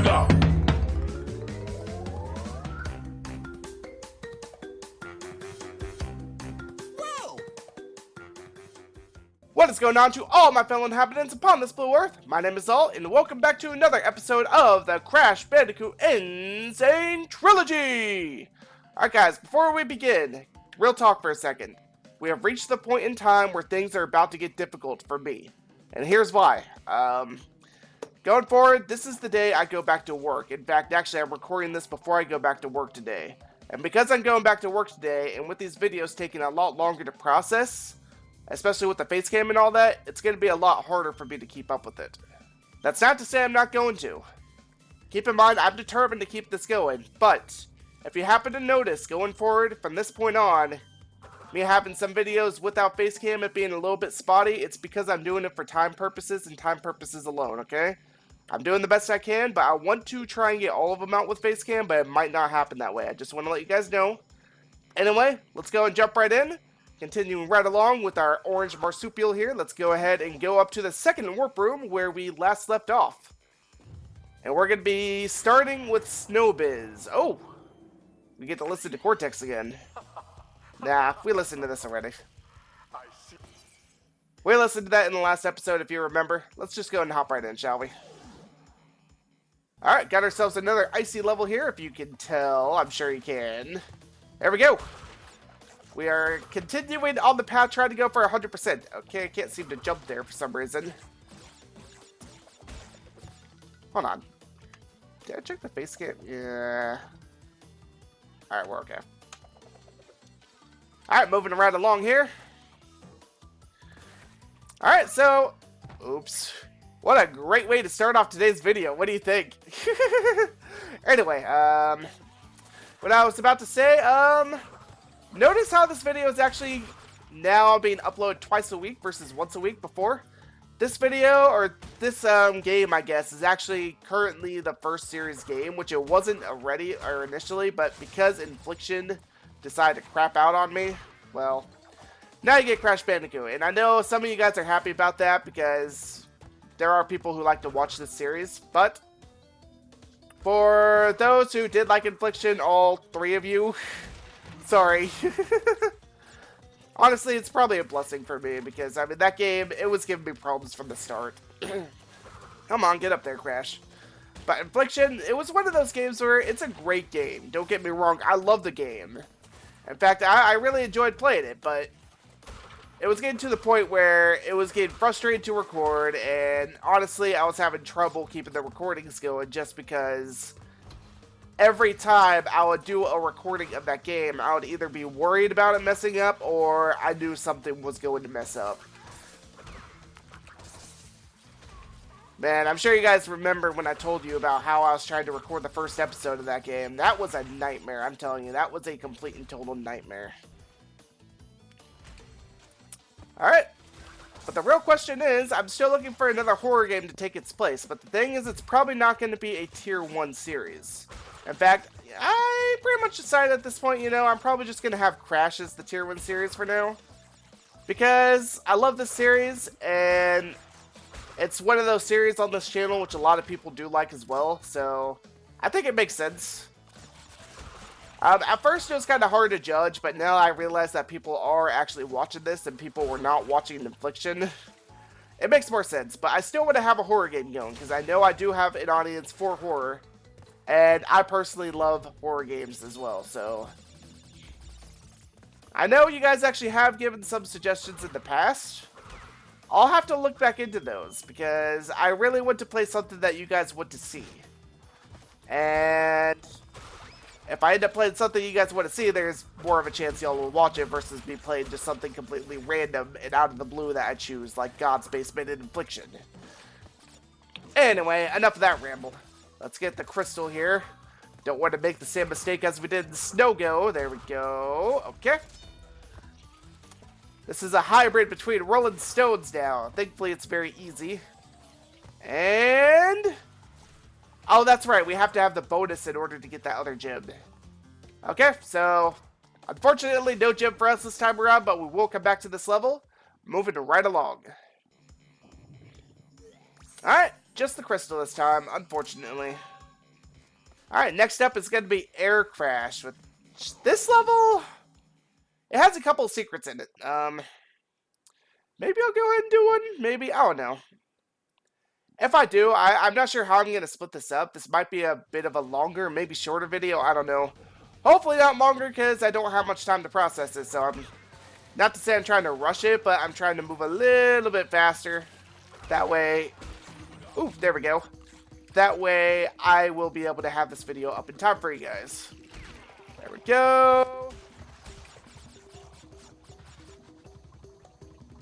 go. What is going on to all my fellow inhabitants upon this blue earth? My name is Zal, and welcome back to another episode of the Crash Bandicoot N Sane Trilogy! Alright guys, before we begin, real talk for a second. We have reached the point in time where things are about to get difficult for me. And here's why. Going forward, this is the day I go back to work. In fact, actually, I'm recording this before I go back to work today. And because I'm going back to work today, and with these videos taking a lot longer to process, especially with the face cam and all that, it's going to be a lot harder for me to keep up with it. That's not to say I'm not going to. Keep in mind, I'm determined to keep this going, but if you happen to notice, going forward, from this point on, me having some videos without face cam, it being a little bit spotty, it's because I'm doing it for time purposes and time purposes alone, okay? I'm doing the best I can, but I want to try and get all of them out with face cam, but it might not happen that way. I just want to let you guys know. Anyway, let's go and jump right in. Continuing right along with our orange marsupial here, let's go ahead and go up to the second warp room where we last left off. And we're going to be starting with Snowbiz. Oh, we get to listen to Cortex again. Nah, we listened to this already. We listened to that in the last episode if you remember. Let's just go and hop right in, shall we? Alright, got ourselves another icy level here, if you can tell. I'm sure you can. There we go. We are continuing on the path, trying to go for 100%. Okay, I can't seem to jump there for some reason. Hold on. Did I check the face scan? Yeah. Alright, we're okay. Alright, moving right along here. Alright, so... Oops. What a great way to start off today's video. What do you think? Anyway, what I was about to say, notice how this video is actually now being uploaded twice a week versus once a week before. This video, or this game, I guess, is actually currently the first series game, which it wasn't already or initially, but because Infliction decided to crap out on me, well, now you get Crash Bandicoot. And I know some of you guys are happy about that because there are people who like to watch this series, but for those who did like Infliction, all three of you, sorry. Honestly, it's probably a blessing for me because, I mean, that game, it was giving me problems from the start. Come on, get up there, Crash. But Infliction, it was one of those games where it's a great game. Don't get me wrong, I love the game. In fact, I really enjoyed playing it, but it was getting to the point where it was getting frustrating to record, and honestly, I was having trouble keeping the recordings going just because every time I would do a recording of that game, I would either be worried about it messing up, or I knew something was going to mess up. Man, I'm sure you guys remember when I told you about how I was trying to record the first episode of that game. That was a nightmare, I'm telling you. That was a complete and total nightmare. Alright. But the real question is, I'm still looking for another horror game to take its place. But the thing is, it's probably not going to be a Tier 1 series. In fact, I pretty much decided at this point, you know, I'm probably just going to have Crash as the Tier 1 series for now. Because I love this series, and it's one of those series on this channel which a lot of people do like as well. So, I think it makes sense. At first, it was kind of hard to judge, but now I realize that people are actually watching this and people were not watching Infliction. It makes more sense, but I still want to have a horror game going because I know I do have an audience for horror, and I personally love horror games as well, so I know you guys actually have given some suggestions in the past. I'll have to look back into those because I really want to play something that you guys want to see. And if I end up playing something you guys want to see, there's more of a chance y'all will watch it versus me playing just something completely random and out of the blue that I choose, like God's Basement and Infliction. Anyway, enough of that ramble. Let's get the crystal here. Don't want to make the same mistake as we did in Snow Go. There we go. Okay. This is a hybrid between Rolling Stones now. Thankfully, it's very easy. And oh, that's right. We have to have the bonus in order to get that other gem. Okay, so unfortunately, no gem for us this time around, but we will come back to this level. Moving right along. Alright, just the crystal this time, unfortunately. Alright, next up is going to be Air Crash. With this level, it has a couple secrets in it. Maybe I'll go ahead and do one. Maybe, I don't know. If I do, I'm not sure how I'm going to split this up. This might be a bit of a longer, maybe shorter video. I don't know. Hopefully not longer because I don't have much time to process it. So I'm not to say I'm trying to rush it, but I'm trying to move a little bit faster. That way, ooh, there we go. That way I will be able to have this video up in time for you guys. There we go.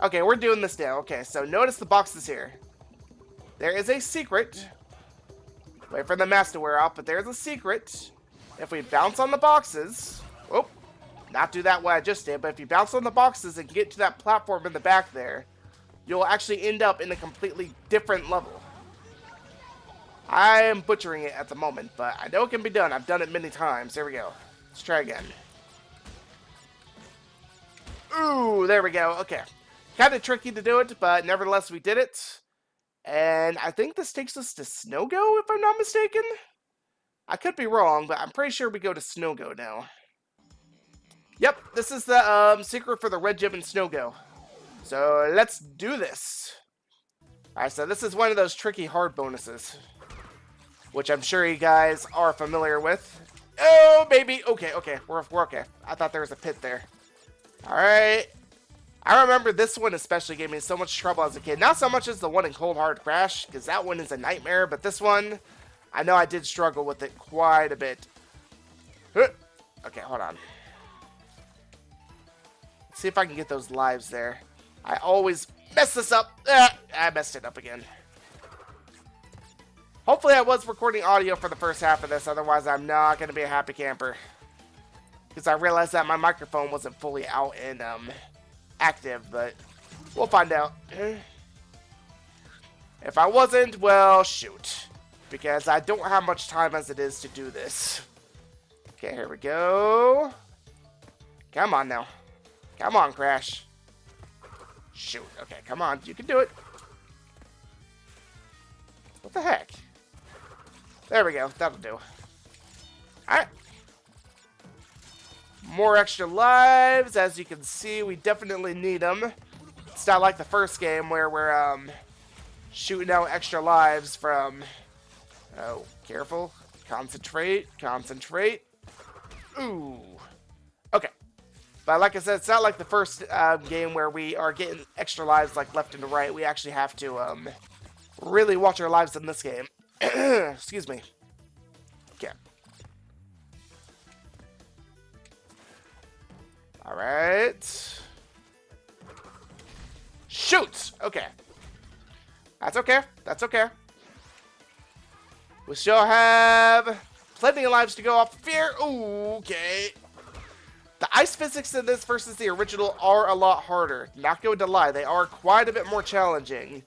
Okay, we're doing this now. Okay, so notice the boxes here. There is a secret. Wait for the mask to wear off, but there's a secret. If we bounce on the boxes... Oh, not do that what I just did, but if you bounce on the boxes and get to that platform in the back there, you'll actually end up in a completely different level. I am butchering it at the moment, but I know it can be done. I've done it many times. There we go. Let's try again. Ooh, there we go. Okay. Kind of tricky to do it, but nevertheless we did it. And I think this takes us to Snow Go, if I'm not mistaken. I could be wrong, but I'm pretty sure we go to Snow Go now. Yep, this is the secret for the Red Gem and Snow Go. So let's do this. Alright, so this is one of those tricky hard bonuses, which I'm sure you guys are familiar with. Oh, baby. Okay, okay. We're okay. I thought there was a pit there. Alright. I remember this one especially gave me so much trouble as a kid. Not so much as the one in Cold Hard Crash, because that one is a nightmare. But this one, I know I did struggle with it quite a bit. Okay, hold on. Let's see if I can get those lives there. I always mess this up. I messed it up again. Hopefully I was recording audio for the first half of this. Otherwise, I'm not going to be a happy camper. Because I realized that my microphone wasn't fully out and active, but we'll find out. If I wasn't, well, shoot. Because I don't have much time as it is to do this. Okay, here we go. Come on now. Come on, Crash. Shoot. Okay, come on. You can do it. What the heck? There we go. That'll do. Alright. More extra lives. As you can see, we definitely need them. It's not like the first game where we're shooting out extra lives from... Oh, careful. Concentrate. Concentrate. Ooh. Okay. But like I said, it's not like the first game where we are getting extra lives like left and right. We actually have to really watch our lives in this game. Excuse me. Okay. Alright. Shoot! Okay. That's okay. That's okay. We still have plenty of lives to go off fear. Ooh, okay. The ice physics in this versus the original are a lot harder. Not going to lie, they are quite a bit more challenging.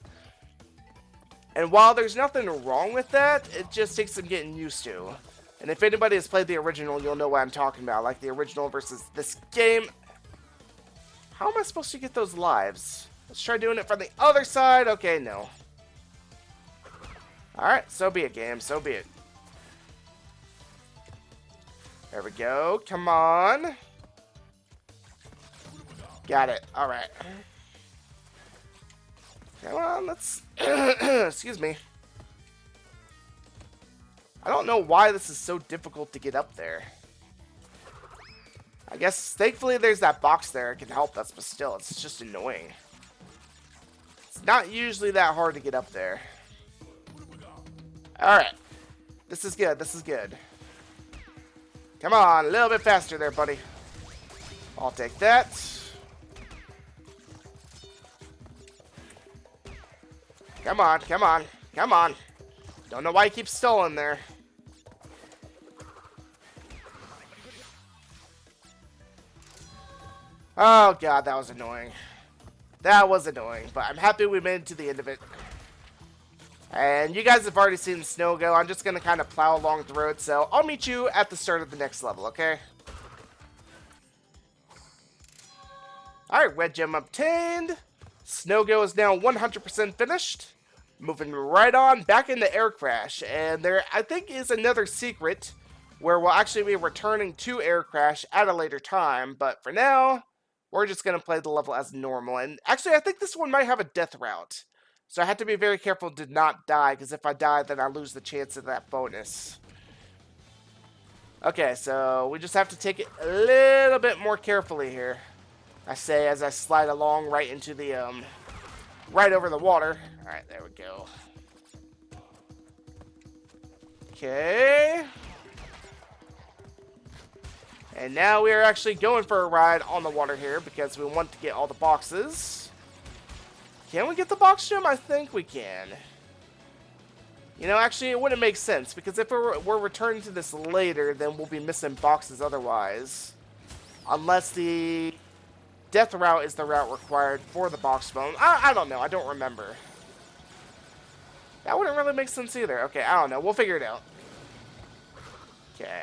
And while there's nothing wrong with that, it just takes some getting used to. And if anybody has played the original, you'll know what I'm talking about. Like the original versus this game. How am I supposed to get those lives? Let's try doing it from the other side. Okay, no. Alright, so be it, game. So be it. There we go. Come on. Got it. Alright. Come on, let's... Excuse me. I don't know why this is so difficult to get up there. I guess, thankfully, there's that box there. It can help us, but still, it's just annoying. It's not usually that hard to get up there. Alright. This is good. This is good. Come on, a little bit faster there, buddy. I'll take that. Come on, come on, come on. Don't know why he keeps stalling there. Oh god, that was annoying. That was annoying, but I'm happy we made it to the end of it. And you guys have already seen Snow Go. I'm just going to kind of plow along the road, so I'll meet you at the start of the next level, okay? Alright, Red Gem obtained. Snow Go is now 100% finished. Moving right on back into Air Crash, and there I think is another secret where we'll actually be returning to Air Crash at a later time, but for now, we're just going to play the level as normal. And actually, I think this one might have a death route, so I have to be very careful to not die, because if I die, then I lose the chance of that bonus. Okay, so we just have to take it a little bit more carefully here. I say as I slide along right into the, right over the water. Alright, there we go. Okay. And now we are actually going for a ride on the water here because we want to get all the boxes. Can we get the box gem? I think we can. You know, actually, it wouldn't make sense because if we're returning to this later, then we'll be missing boxes otherwise. Unless the death route is the route required for the box bone. I don't know. I don't remember. That wouldn't really make sense either. Okay, I don't know. We'll figure it out. Okay.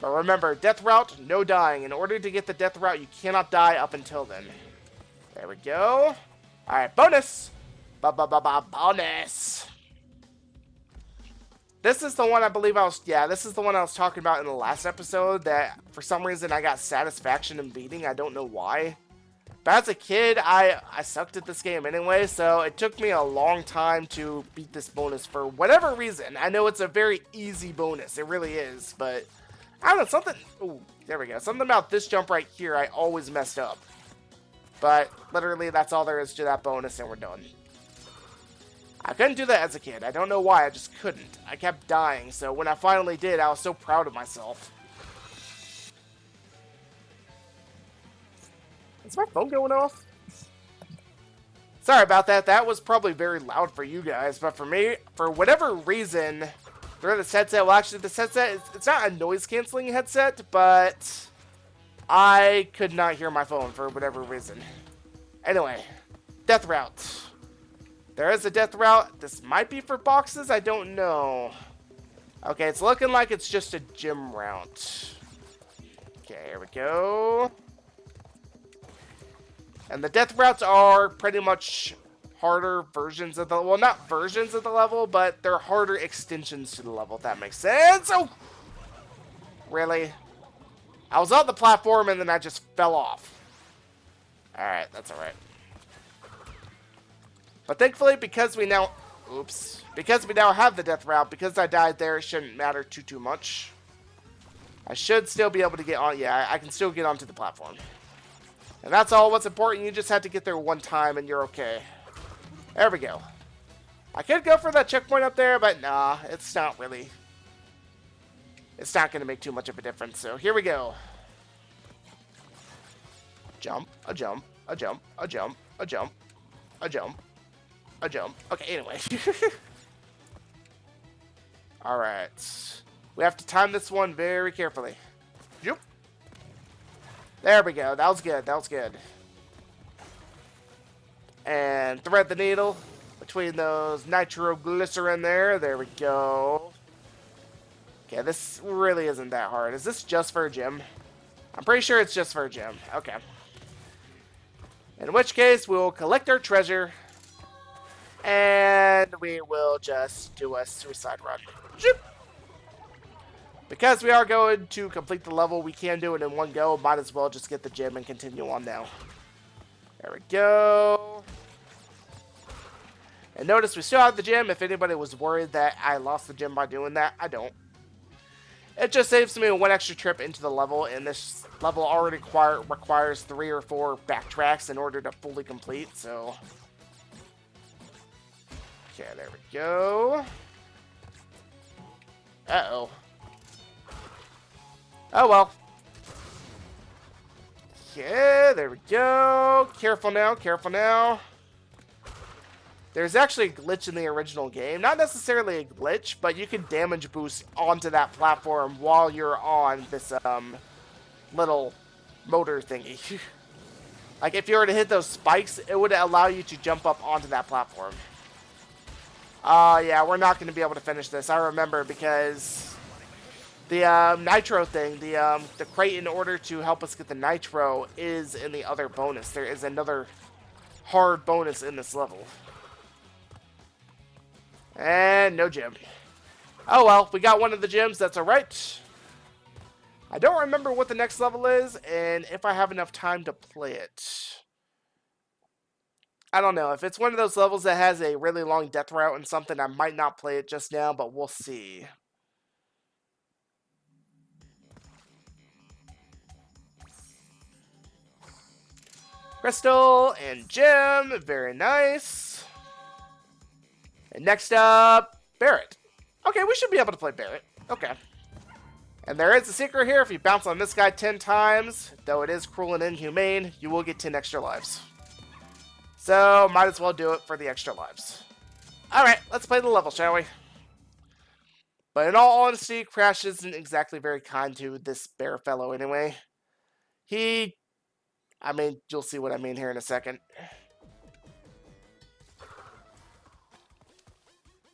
But remember, death route, no dying. In order to get the death route, you cannot die up until then. There we go. Alright, bonus! Bonus! This is the one I believe this is the one I was talking about in the last episode that for some reason I got satisfaction in beating. I don't know why. But as a kid, I sucked at this game anyway, so it took me a long time to beat this bonus for whatever reason. I know it's a very easy bonus. It really is, but I don't know, something... Ooh, there we go. Something about this jump right here I always messed up. But literally, that's all there is to that bonus, and we're done. I couldn't do that as a kid. I don't know why, I just couldn't. I kept dying, so when I finally did, I was so proud of myself. Is my phone going off? Sorry about that. That was probably very loud for you guys, but for me, for whatever reason, through this headset, well actually this headset, it's not a noise-canceling headset, but I could not hear my phone for whatever reason. Anyway, death route. There is a death route. This might be for boxes. I don't know. Okay, it's looking like it's just a gym route. Okay, here we go. And the death routes are pretty much harder versions of the... Well, not versions of the level, but they're harder extensions to the level, if that makes sense. Oh! Really? I was on the platform and then I just fell off. Alright, that's alright. But thankfully, because we now... Oops. Because we now have the death route, because I died there, it shouldn't matter too much. I should still be able to get on... Yeah, I can still get onto the platform. And that's all what's important. You just have to get there one time and you're okay. There we go. I could go for that checkpoint up there, but nah, it's not really... It's not going to make too much of a difference. So here we go. Jump, a jump, a jump, a jump, a jump, a jump, a jump. Okay, anyway. Alright. We have to time this one very carefully. Jump. There we go. That was good. That was good. And thread the needle between those nitroglycerin there. There we go. Okay, this really isn't that hard. Is this just for a gym? I'm pretty sure it's just for a gym. Okay. In which case, we'll collect our treasure. And we will just do a suicide run. Zoop. Because we are going to complete the level, we can do it in one go. Might as well just get the gem and continue on now. There we go. And notice we still have the gem. If anybody was worried that I lost the gem by doing that, I don't. It just saves me one extra trip into the level, and this level already requires 3 or 4 backtracks in order to fully complete, so... Okay, there we go. Uh-oh. Oh, well. Yeah, there we go. Careful now, careful now. There's actually a glitch in the original game. Not necessarily a glitch, but you can damage boost onto that platform while you're on this, little motor thingy. Like, if you were to hit those spikes, it would allow you to jump up onto that platform. Yeah, we're not going to be able to finish this. I remember because... The nitro thing, the crate in order to help us get the nitro is in the other bonus. There is another hard bonus in this level. And no gem. Oh well, we got one of the gems, that's alright. I don't remember what the next level is, and if I have enough time to play it. I don't know. If it's one of those levels that has a really long death route and something, I might not play it just now, but we'll see. Crystal and gem, very nice. And next up, Barret. Okay, we should be able to play Barret. Okay. And there is a secret here. If you bounce on this guy 10 times, though it is cruel and inhumane, you will get 10 extra lives. So, might as well do it for the extra lives. Alright, let's play the level, shall we? But in all honesty, Crash isn't exactly very kind to this bear fellow anyway. I mean, you'll see what I mean here in a second.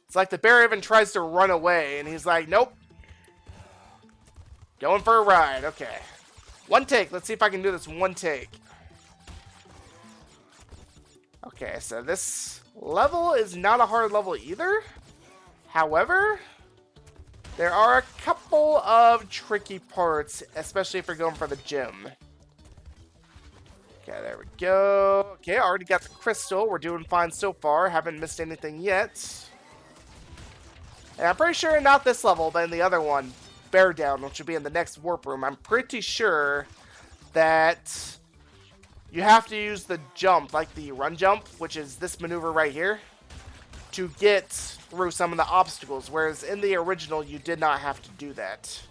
It's like the bear even tries to run away, and he's like, nope. Going for a ride, okay. One take, let's see if I can do this one take. Okay, so this level is not a hard level either. However, there are a couple of tricky parts, especially if you're going for the gem. Okay, there we go. Okay, I already got the crystal. We're doing fine so far. Haven't missed anything yet. And I'm pretty sure not this level, but in the other one, Bear Down, which will be in the next warp room. I'm pretty sure that you have to use the jump, like the run jump, which is this maneuver right here, to get through some of the obstacles, whereas in the original, you did not have to do that.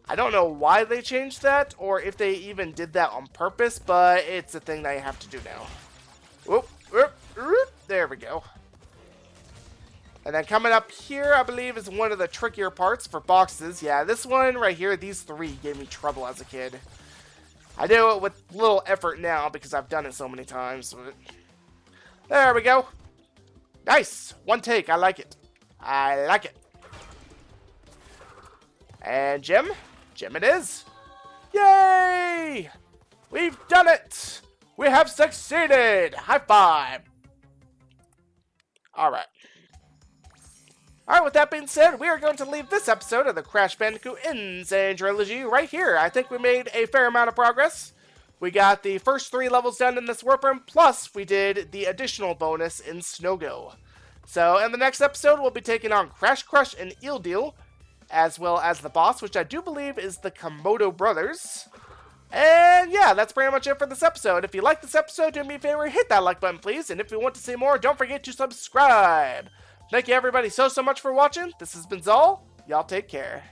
I don't know why they changed that, or if they even did that on purpose, but it's a thing that you have to do now. Whoop, whoop, whoop, there we go. And then coming up here, I believe, is one of the trickier parts for boxes. Yeah, this one right here, these three gave me trouble as a kid. I do it with little effort now because I've done it so many times. But there we go. Nice. One take. I like it. I like it. And gem. Gem it is. Yay! We've done it! We have succeeded! High five! Alright. Alright, with that being said, we are going to leave this episode of the Crash Bandicoot N Sane Trilogy right here. I think we made a fair amount of progress. We got the first 3 levels done in this warp room, plus we did the additional bonus in Snow Go. So, in the next episode, we'll be taking on Crash Crush and Eel Deal, as well as the boss, which I do believe is the Komodo Brothers. And yeah, that's pretty much it for this episode. If you like this episode, do me a favor, hit that like button, please. And if you want to see more, don't forget to subscribe. Thank you everybody so much for watching. This has been Zal. Y'all take care.